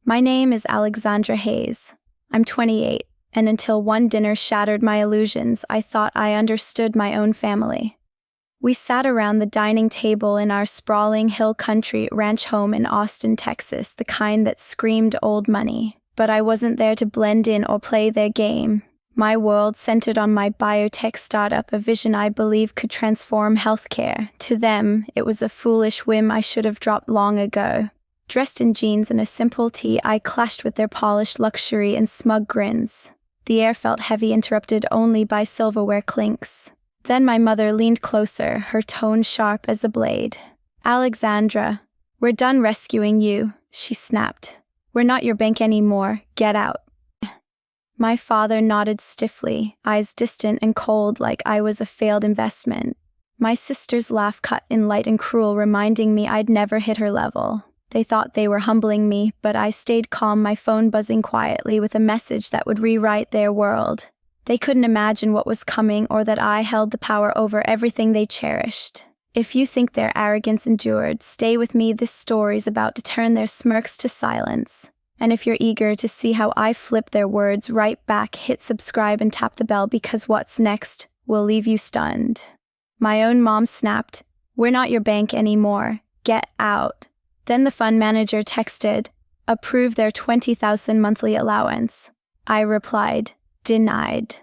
My name is Alexandra Hayes. I'm 28, and until one dinner shattered my illusions, I thought I understood my own family. We sat around the dining table in our sprawling hill country ranch home in Austin, Texas, the kind that screamed old money. But I wasn't there to blend in or play their game. My world centered on my biotech startup, a vision I believed could transform healthcare. To them, it was a foolish whim I should have dropped long ago. Dressed in jeans and a simple tee, I clashed with their polished luxury and smug grins. The air felt heavy, interrupted only by silverware clinks. Then my mother leaned closer, her tone sharp as a blade. "Alexandra, we're done rescuing you," she snapped. "We're not your bank anymore. Get out." My father nodded stiffly, eyes distant and cold like I was a failed investment. My sister's laugh cut in light and cruel, reminding me I'd never hit her level. They thought they were humbling me, but I stayed calm, my phone buzzing quietly with a message that would rewrite their world. They couldn't imagine what was coming or that I held the power over everything they cherished. If you think their arrogance endured, stay with me. This story's about to turn their smirks to silence. And if you're eager to see how I flip their words right back, hit subscribe and tap the bell, because what's next will leave you stunned. My own mom snapped, "We're not your bank anymore. Get out." Then the fund manager texted, "Approve their $20,000 monthly allowance." I replied, "Denied,"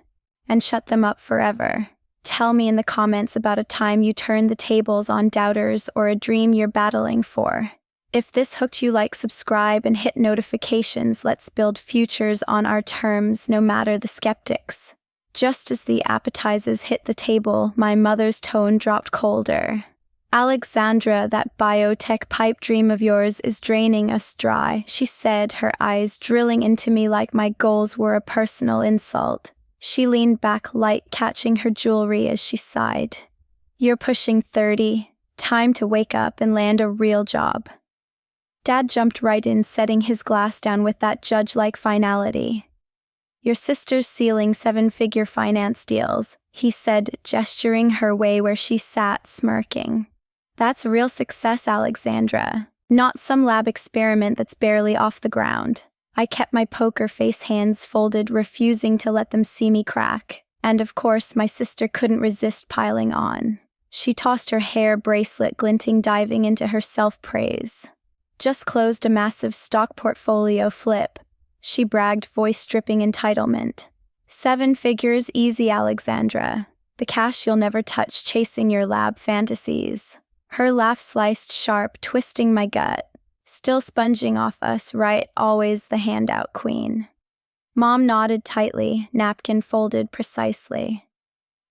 and shut them up forever. Tell me in the comments about a time you turned the tables on doubters or a dream you're battling for. If this hooked you, like, subscribe, and hit notifications. Let's build futures on our terms, no matter the skeptics. Just as the appetizers hit the table, my mother's tone dropped colder. "Alexandra, that biotech pipe dream of yours is draining us dry," she said, her eyes drilling into me like my goals were a personal insult. She leaned back, light catching her jewelry as she sighed. "You're pushing 30. Time to wake up and land a real job." Dad jumped right in, setting his glass down with that judge-like finality. "Your sister's sealing 7-figure finance deals," he said, gesturing her way where she sat, smirking. "That's real success, Alexandra. Not some lab experiment that's barely off the ground." I kept my poker face hands folded, refusing to let them see me crack. And of course, my sister couldn't resist piling on. She tossed her hair bracelet glinting, diving into her self-praise. "Just closed a massive stock portfolio flip," she bragged, voice dripping entitlement. 7 figures easy, Alexandra. The cash you'll never touch chasing your lab fantasies." Her laugh sliced sharp, twisting my gut. "Still sponging off us, right? Always the handout queen." Mom nodded tightly, napkin folded precisely.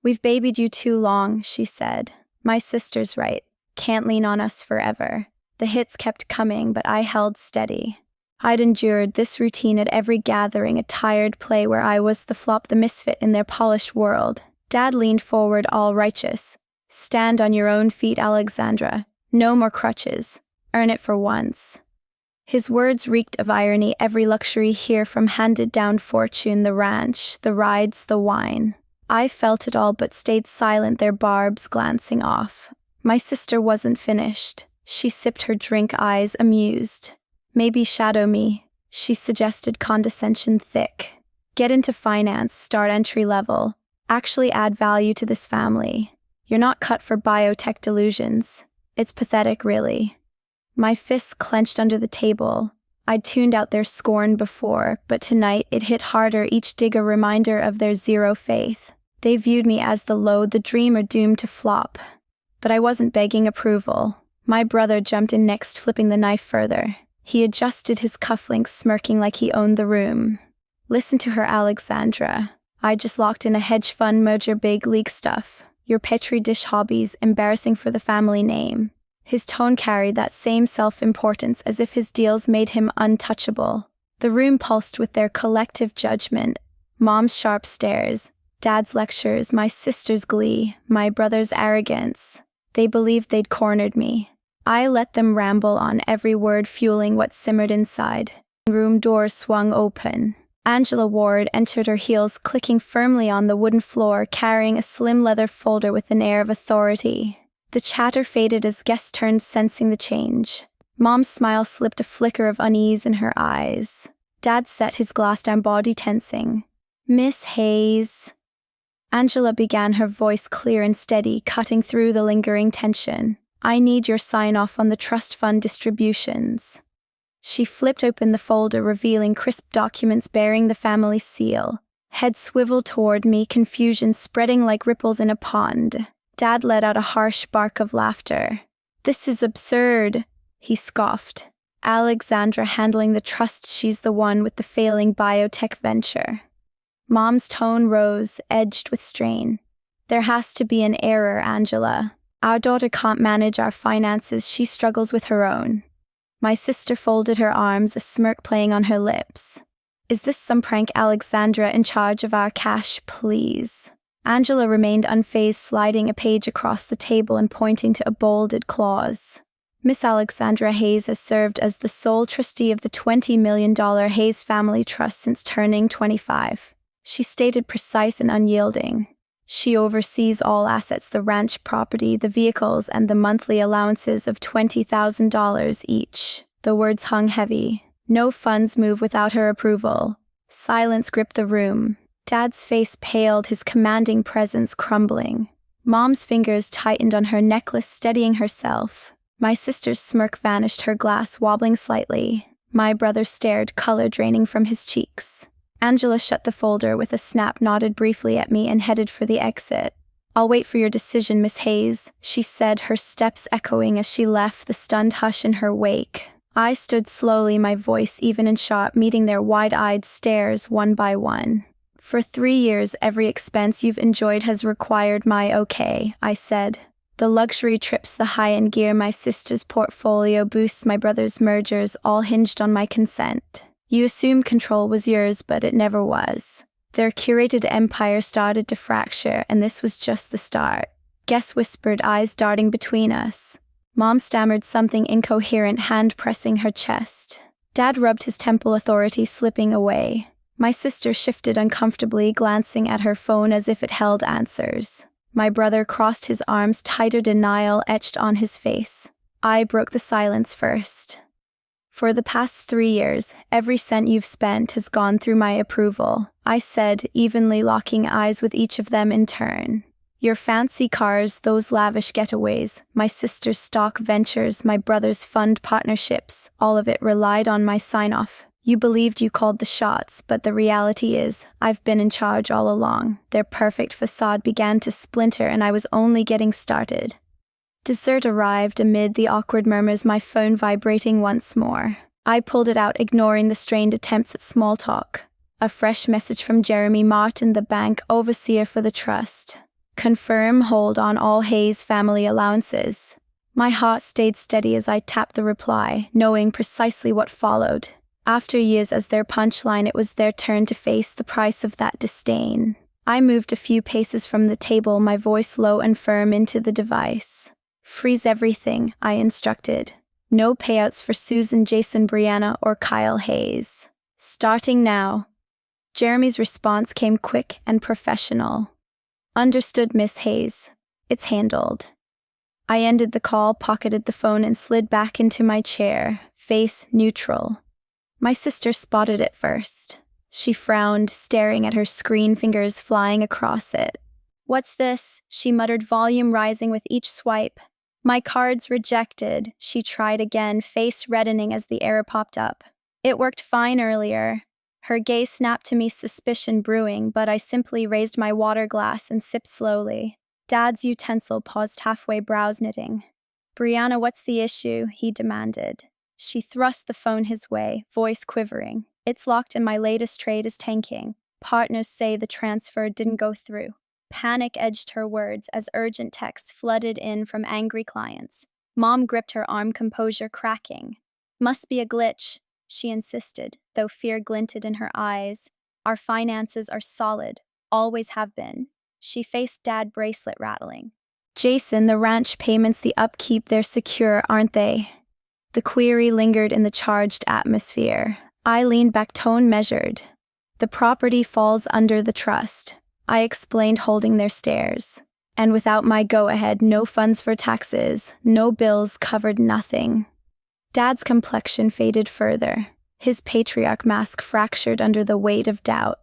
"We've babied you too long," she said. "My sister's right. Can't lean on us forever." The hits kept coming, but I held steady. I'd endured this routine at every gathering, a tired play where I was the flop, the misfit in their polished world. Dad leaned forward, all righteous. "Stand on your own feet, Alexandra. No more crutches. Earn it for once." His words reeked of irony, every luxury here, from handed-down fortune, the ranch, the rides, the wine. I felt it all but stayed silent, their barbs glancing off. My sister wasn't finished. She sipped her drink, eyes amused. "Maybe shadow me," she suggested, condescension thick. "Get into finance, start entry level. Actually add value to this family. You're not cut for biotech delusions." It's pathetic, really. My fists clenched under the table. I'd tuned out their scorn before, but tonight it hit harder, each dig a reminder of their zero faith. They viewed me as the load, the dreamer doomed to flop. But I wasn't begging approval. My brother jumped in next, flipping the knife further. He adjusted his cufflinks, smirking like he owned the room. "Listen to her, Alexandra. I just locked in a hedge fund merger, big league stuff. Your petri dish hobbies, embarrassing for the family name." His tone carried that same self-importance, as if his deals made him untouchable. The room pulsed with their collective judgment. Mom's sharp stares, Dad's lectures, my sister's glee, my brother's arrogance. They believed they'd cornered me. I let them ramble on, every word fueling what simmered inside. Room door swung open. Angela Ward entered, her heels clicking firmly on the wooden floor, carrying a slim leather folder with an air of authority. The chatter faded as guests turned, sensing the change. Mom's smile slipped a flicker of unease in her eyes. Dad set his glass down, body tensing. Miss Hayes. Angela began, her voice clear and steady, cutting through the lingering tension. I need your sign-off on the trust fund distributions. She flipped open the folder, revealing crisp documents bearing the family seal. Head swiveled toward me, confusion spreading like ripples in a pond. Dad let out a harsh bark of laughter. This is absurd, he scoffed. Alexandra handling the trust, she's the one with the failing biotech venture. Mom's tone rose, edged with strain. There has to be an error, Angela. Our daughter can't manage our finances, she struggles with her own. My sister folded her arms, a smirk playing on her lips. Is this some prank? Alexandra in charge of our cash, please? Angela remained unfazed, sliding a page across the table and pointing to a bolded clause. Miss Alexandra Hayes has served as the sole trustee of the $20 million Hayes Family Trust since turning 25. She stated, precise and unyielding. She oversees all assets, the ranch property, the vehicles, and the monthly allowances of $20,000 each. The words hung heavy. No funds move without her approval. Silence gripped the room. Dad's face paled, his commanding presence crumbling. Mom's fingers tightened on her necklace, steadying herself. My sister's smirk vanished, her glass wobbling slightly. My brother stared, color draining from his cheeks. Angela shut the folder with a snap, nodded briefly at me, and headed for the exit. I'll wait for your decision, Miss Hayes, she said, her steps echoing as she left, the stunned hush in her wake. I stood slowly, my voice even and sharp, meeting their wide-eyed stares one by one. For 3 years, every expense you've enjoyed has required my okay, I said. The luxury trips, the high-end gear, my sister's portfolio boosts, my brother's mergers, all hinged on my consent. You assumed control was yours, but it never was. Their curated empire started to fracture, and this was just the start. Guess whispered, eyes darting between us. Mom stammered something incoherent, hand pressing her chest. Dad rubbed his temple, authority slipping away. My sister shifted uncomfortably, glancing at her phone as if it held answers. My brother crossed his arms, tighter, denial etched on his face. I broke the silence first. For the past 3 years, every cent you've spent has gone through my approval, I said, evenly locking eyes with each of them in turn. Your fancy cars, those lavish getaways, my sister's stock ventures, my brother's fund partnerships, all of it relied on my sign-off. You believed you called the shots, but the reality is, I've been in charge all along. Their perfect facade began to splinter, and I was only getting started. Dessert arrived amid the awkward murmurs, my phone vibrating once more. I pulled it out, ignoring the strained attempts at small talk. A fresh message from Jeremy Martin, the bank overseer for the trust. Confirm hold on all Hayes family allowances. My heart stayed steady as I tapped the reply, knowing precisely what followed. After years as their punchline, it was their turn to face the price of that disdain. I moved a few paces from the table, my voice low and firm into the device. Freeze everything, I instructed. No payouts for Susan, Jason, Brianna, or Kyle Hayes. Starting now. Jeremy's response came quick and professional. Understood, Miss Hayes. It's handled. I ended the call, pocketed the phone, and slid back into my chair, face neutral. My sister spotted it first. She frowned, staring at her screen, fingers flying across it. What's this? She muttered, volume rising with each swipe. My card's rejected. She tried again, face reddening as the error popped up. It worked fine earlier. Her gaze snapped to me, suspicion brewing, but I simply raised my water glass and sipped slowly. Dad's utensil paused halfway, brows knitting. Brianna, what's the issue? He demanded. She thrust the phone his way, voice quivering. It's locked and my latest trade is tanking. Partners say the transfer didn't go through. Panic edged her words as urgent texts flooded in from angry clients. Mom gripped her arm, composure cracking. Must be a glitch, she insisted, though fear glinted in her eyes. Our finances are solid, always have been. She faced Dad, bracelet rattling. Jason, the ranch payments, the upkeep, they're secure, aren't they? The query lingered in the charged atmosphere. I leaned back, tone measured. The property falls under the trust, I explained, holding their stares. And without my go-ahead, no funds for taxes, no bills covered, nothing. Dad's complexion faded further. His patriarch mask fractured under the weight of doubt.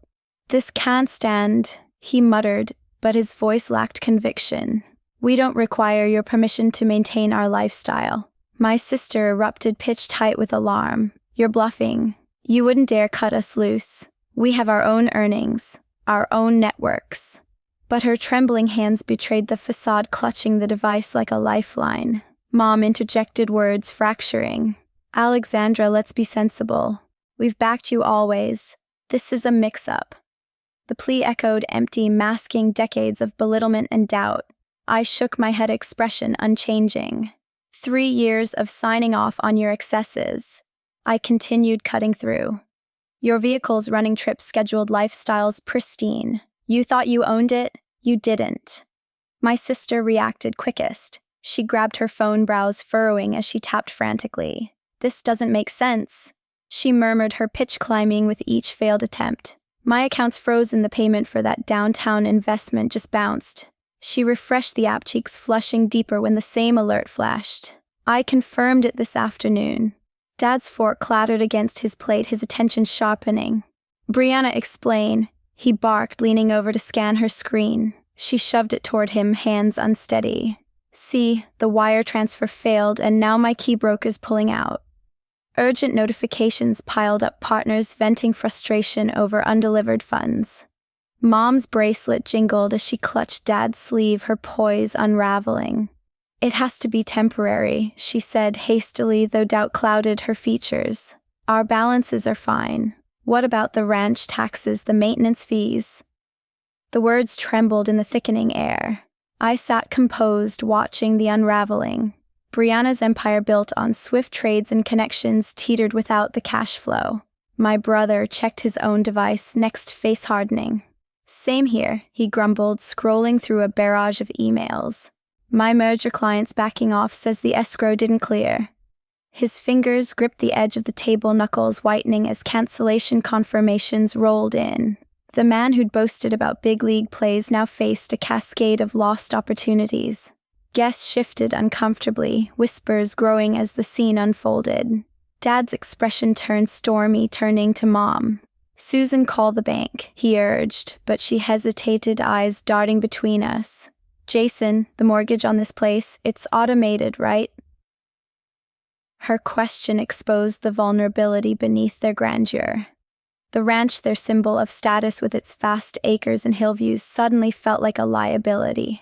"This can't stand," he muttered, but his voice lacked conviction. "We don't require your permission to maintain our lifestyle." My sister erupted pitch-tight with alarm. "You're bluffing. You wouldn't dare cut us loose. We have our own earnings, our own networks." But her trembling hands betrayed the facade, clutching the device like a lifeline. Mom interjected, words fracturing. "Alexandra, let's be sensible. We've backed you always. This is a mix-up." The plea echoed empty, masking decades of belittlement and doubt. I shook my head, expression unchanging. 3 years of signing off on your excesses. I continued, cutting through. Your vehicle's running trips, scheduled lifestyles, pristine. You thought you owned it? You didn't. My sister reacted quickest. She grabbed her phone, brows furrowing as she tapped frantically. "This doesn't make sense," she murmured, her pitch climbing with each failed attempt. "My account's frozen. The payment for that downtown investment just bounced." She refreshed the app, cheeks flushing deeper when the same alert flashed. "I confirmed it this afternoon." Dad's fork clattered against his plate, his attention sharpening. "Brianna, explain," he barked, leaning over to scan her screen. She shoved it toward him, hands unsteady. "See, the wire transfer failed, and now my key broker's pulling out." Urgent notifications piled up, partners venting frustration over undelivered funds. Mom's bracelet jingled as she clutched Dad's sleeve, her poise unraveling. "It has to be temporary," she said hastily, though doubt clouded her features. "Our balances are fine. What about the ranch taxes, the maintenance fees?" The words trembled in the thickening air. I sat composed, watching the unraveling. Brianna's empire, built on swift trades and connections, teetered without the cash flow. My brother checked his own device, next face hardening. "Same here," he grumbled, scrolling through a barrage of emails. "My merger client's backing off, says the escrow didn't clear." His fingers gripped the edge of the table, knuckles whitening as cancellation confirmations rolled in. The man who'd boasted about big league plays now faced a cascade of lost opportunities. Guests shifted uncomfortably, whispers growing as the scene unfolded. Dad's expression turned stormy, turning to Mom. "Susan, call the bank," he urged, but she hesitated, eyes darting between us. "Jason, the mortgage on this place, it's automated, right?" Her question exposed the vulnerability beneath their grandeur. The ranch, their symbol of status with its vast acres and hill views, suddenly felt like a liability.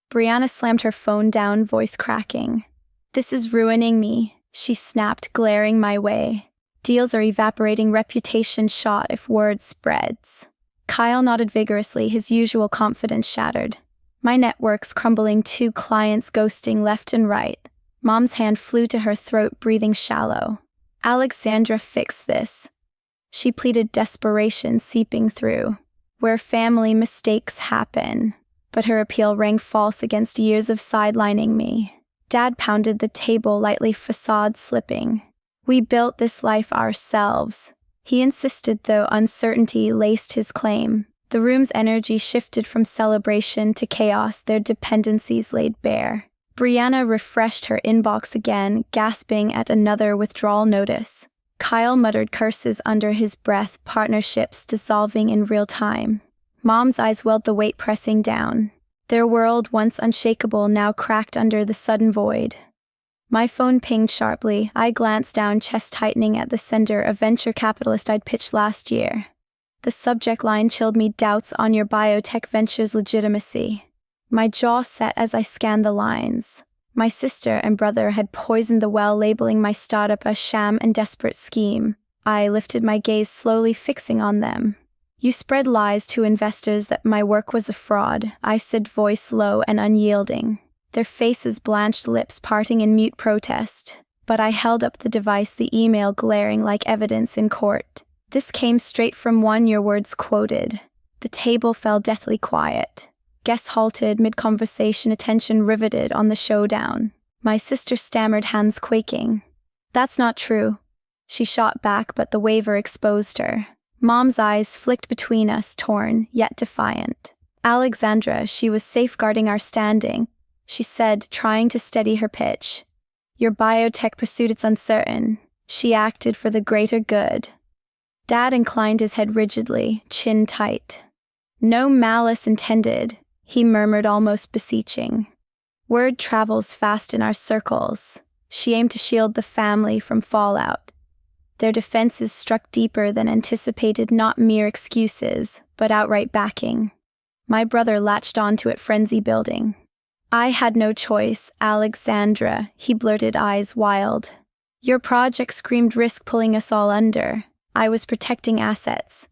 Brianna slammed her phone down, voice cracking. "This is ruining me," she snapped, glaring my way. "Deals are evaporating, reputation shot if word spreads." Kyle nodded vigorously, his usual confidence shattered. My network's crumbling, 2 clients ghosting left and right. Mom's hand flew to her throat, breathing shallow. "Alexandra, fix this." She pleaded, desperation seeping through. "Where family mistakes happen." But her appeal rang false against years of sidelining me. Dad pounded the table lightly, facade slipping. "We built this life ourselves," he insisted, though uncertainty laced his claim. The room's energy shifted from celebration to chaos, their dependencies laid bare. Brianna refreshed her inbox again, gasping at another withdrawal notice. Kyle muttered curses under his breath, partnerships dissolving in real time. Mom's eyes welled, the weight pressing down. Their world, once unshakable, now cracked under the sudden void. My phone pinged sharply. I glanced down, chest tightening, at the sender, a venture capitalist I'd pitched last year. The subject line chilled me, "Doubts on your biotech venture's legitimacy." My jaw set as I scanned the lines. My sister and brother had poisoned the well, labeling my startup a sham and desperate scheme. I lifted my gaze, slowly fixing on them. "You spread lies to investors that my work was a fraud," I said, voice low and unyielding. Their faces blanched, lips parting in mute protest. But I held up the device, the email glaring like evidence in court. "This came straight from one your words quoted." The table fell deathly quiet. Guests halted mid-conversation, attention riveted on the showdown. My sister stammered, hands quaking. "That's not true." She shot back, but the waiver exposed her. Mom's eyes flicked between us, torn, yet defiant. "Alexandra, she was safeguarding our standing," she said, trying to steady her pitch. Your biotech pursuit is uncertain. She acted for the greater good. Dad inclined his head rigidly, chin tight. No malice intended, he murmured, almost beseeching. Word travels fast in our circles. She aimed to shield the family from fallout. Their defenses struck deeper than anticipated, not mere excuses, but outright backing. My brother latched onto it, frenzy building. I had no choice, Alexandra, he blurted, eyes wild. Your project screamed risk, pulling us all under. I was protecting assets.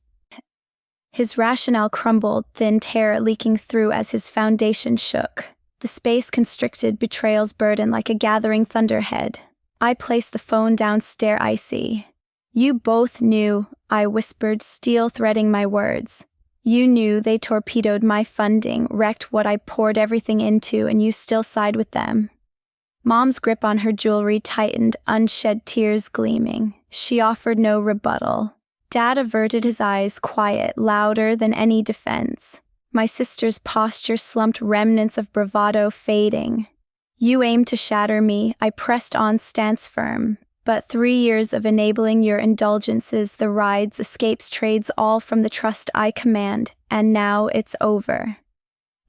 His rationale crumbled, thin terror leaking through as his foundation shook. The space constricted, betrayal's burden like a gathering thunderhead. I placed the phone down, stare icy. You both knew, I whispered, steel threading my words. You knew they torpedoed my funding, wrecked what I poured everything into, and you still side with them. Mom's grip on her jewelry tightened, unshed tears gleaming. She offered no rebuttal. Dad averted his eyes, quiet, louder than any defense. My sister's posture slumped, remnants of bravado fading. You aimed to shatter me, I pressed on, stance firm. But 3 years of enabling your indulgences, the rides, escapes, trades, all from the trust I command, and now it's over.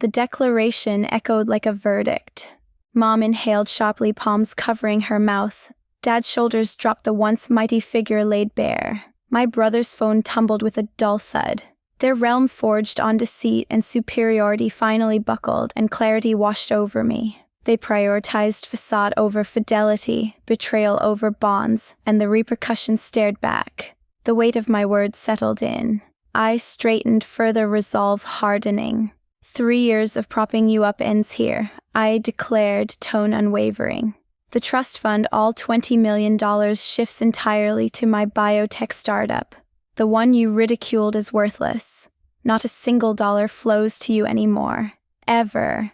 The declaration echoed like a verdict. Mom inhaled sharply, palms covering her mouth. Dad's shoulders dropped, the once mighty figure laid bare. My brother's phone tumbled with a dull thud. Their realm forged on deceit and superiority finally buckled, and clarity washed over me. They prioritized facade over fidelity, betrayal over bonds, and the repercussions stared back. The weight of my words settled in. I straightened, further resolve hardening. 3 years of propping you up ends here, I declared, tone unwavering. The trust fund, all $20 million, shifts entirely to my biotech startup, the one you ridiculed as worthless. Not a single dollar flows to you anymore. Ever.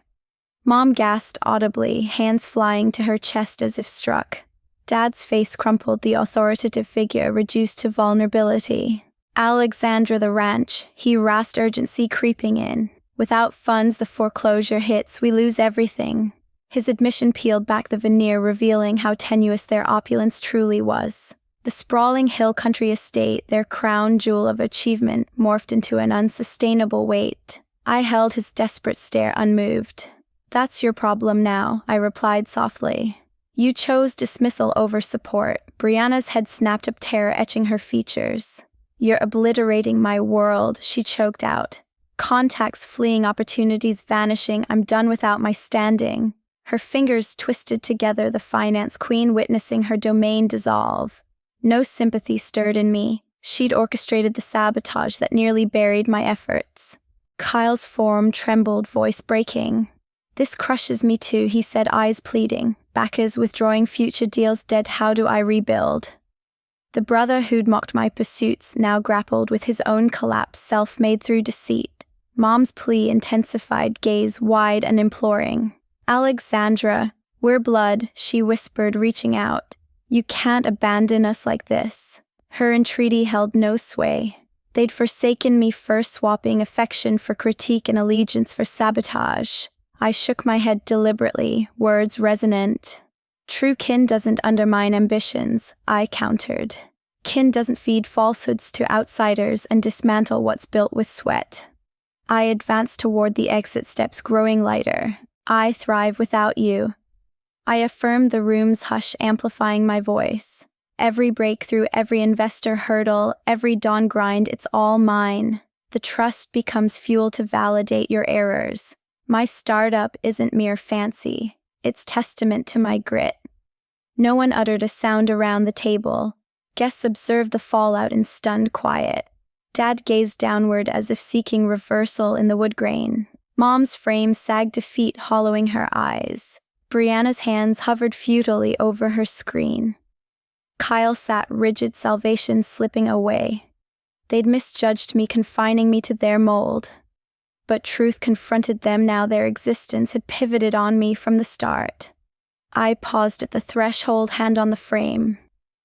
Mom gasped audibly, hands flying to her chest as if struck. Dad's face crumpled, the authoritative figure reduced to vulnerability. Alexandra, the ranch, he rasped, urgency creeping in. Without funds, the foreclosure hits, we lose everything. His admission peeled back the veneer, revealing how tenuous their opulence truly was. The sprawling hill country estate, their crown jewel of achievement, morphed into an unsustainable weight. I held his desperate stare unmoved. That's your problem now, I replied softly. You chose dismissal over support. Brianna's head snapped up, terror etching her features. You're obliterating my world, she choked out. Contacts fleeing, opportunities vanishing, I'm done without my standing. Her fingers twisted together, the finance queen witnessing her domain dissolve. No sympathy stirred in me. She'd orchestrated the sabotage that nearly buried my efforts. Kyle's form trembled, voice breaking. This crushes me too, he said, eyes pleading. Backers withdrawing, future deals dead, how do I rebuild? The brother who'd mocked my pursuits now grappled with his own collapse, self-made through deceit. Mom's plea intensified, gaze wide and imploring. Alexandra, we're blood, she whispered, reaching out. You can't abandon us like this. Her entreaty held no sway. They'd forsaken me first, swapping affection for critique and allegiance for sabotage. I shook my head deliberately, words resonant. True kin doesn't undermine ambitions, I countered. Kin doesn't feed falsehoods to outsiders and dismantle what's built with sweat. I advanced toward the exit steps, growing lighter. I thrive without you. I affirmed, the room's hush amplifying my voice. Every breakthrough, every investor hurdle, every dawn grind, it's all mine. The trust becomes fuel to validate your errors. My startup isn't mere fancy. It's testament to my grit. No one uttered a sound around the table. Guests observed the fallout in stunned quiet. Dad gazed downward as if seeking reversal in the wood grain. Mom's frame sagged to feet, hollowing her eyes. Brianna's hands hovered futilely over her screen. Kyle sat rigid, salvation slipping away. They'd misjudged me, confining me to their mold. But truth confronted them now, their existence had pivoted on me from the start. I paused at the threshold, hand on the frame.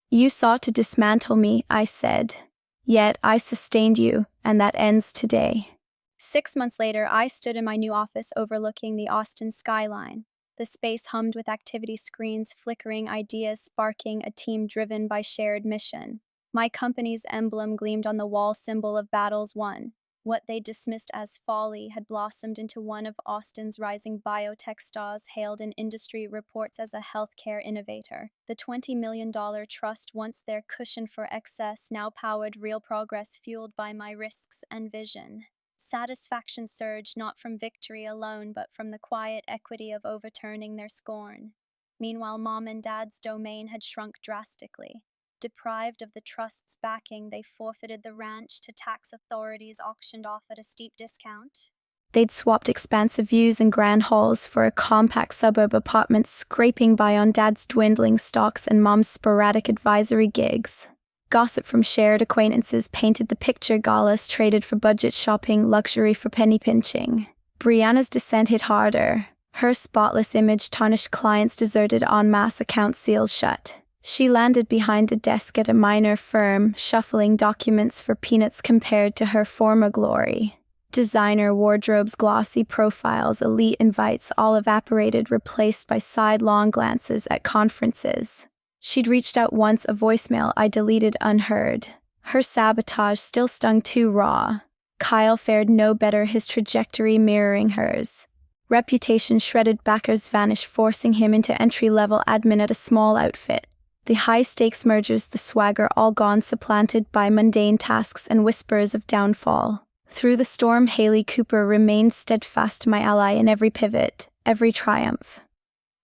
You sought to dismantle me, I said. Yet I sustained you, and that ends today. 6 months later, I stood in my new office overlooking the Austin skyline. The space hummed with activity screens, flickering ideas sparking a team driven by shared mission. My company's emblem gleamed on the wall, symbol of battles won. What they dismissed as folly had blossomed into one of Austin's rising biotech stars, hailed in industry reports as a healthcare innovator. The $20 million trust, once their cushion for excess, now powered real progress fueled by my risks and vision. Satisfaction surged not from victory alone, but from the quiet equity of overturning their scorn. Meanwhile, Mom and Dad's domain had shrunk drastically. Deprived of the trust's backing, they forfeited the ranch to tax authorities, auctioned off at a steep discount. They'd swapped expansive views and grand halls for a compact suburb apartment, scraping by on Dad's dwindling stocks and Mom's sporadic advisory gigs. Gossip from shared acquaintances painted the picture: galas traded for budget shopping, luxury for penny pinching. Brianna's descent hit harder. Her spotless image tarnished, clients deserted en masse, accounts sealed shut. She landed behind a desk at a minor firm, shuffling documents for peanuts compared to her former glory. Designer wardrobes, glossy profiles, elite invites, all evaporated, replaced by sidelong glances at conferences. She'd reached out once, a voicemail I deleted unheard. Her sabotage still stung too raw. Kyle fared no better, his trajectory mirroring hers. Reputation shredded, backers vanished, forcing him into entry-level admin at a small outfit. The high-stakes mergers, the swagger, all gone, supplanted by mundane tasks and whispers of downfall. Through the storm, Haley Cooper remained steadfast, my ally in every pivot, every triumph.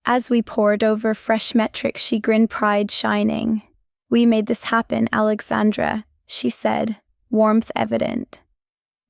As we pored over fresh metrics, she grinned, pride shining. "We made this happen, Alexandra," she said, warmth evident.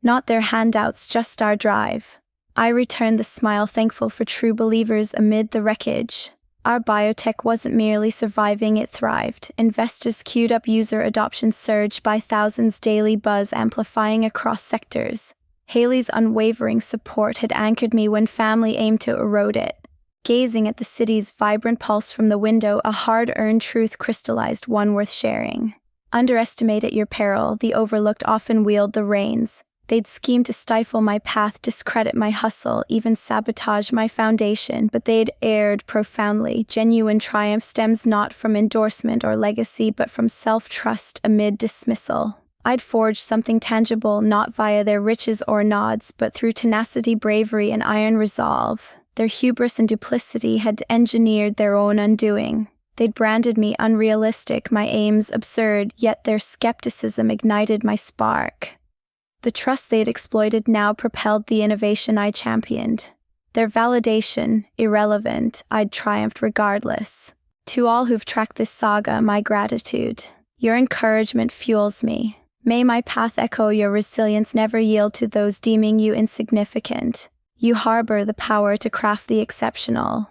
"Not their handouts, just our drive." I returned the smile, thankful for true believers amid the wreckage. Our biotech wasn't merely surviving, it thrived. Investors queued up, user adoption surged by thousands, daily buzz amplifying across sectors. Haley's unwavering support had anchored me when family aimed to erode it. Gazing at the city's vibrant pulse from the window, a hard-earned truth crystallized, one worth sharing. Underestimate at your peril, the overlooked often wield the reins. They'd scheme to stifle my path, discredit my hustle, even sabotage my foundation, but they'd erred profoundly. Genuine triumph stems not from endorsement or legacy, but from self-trust amid dismissal. I'd forged something tangible, not via their riches or nods, but through tenacity, bravery, and iron resolve. Their hubris and duplicity had engineered their own undoing. They'd branded me unrealistic, my aims absurd, yet their skepticism ignited my spark. The trust they'd exploited now propelled the innovation I championed. Their validation, irrelevant, I'd triumphed regardless. To all who've tracked this saga, my gratitude. Your encouragement fuels me. May my path echo your resilience, never yield to those deeming you insignificant. You harbor the power to craft the exceptional.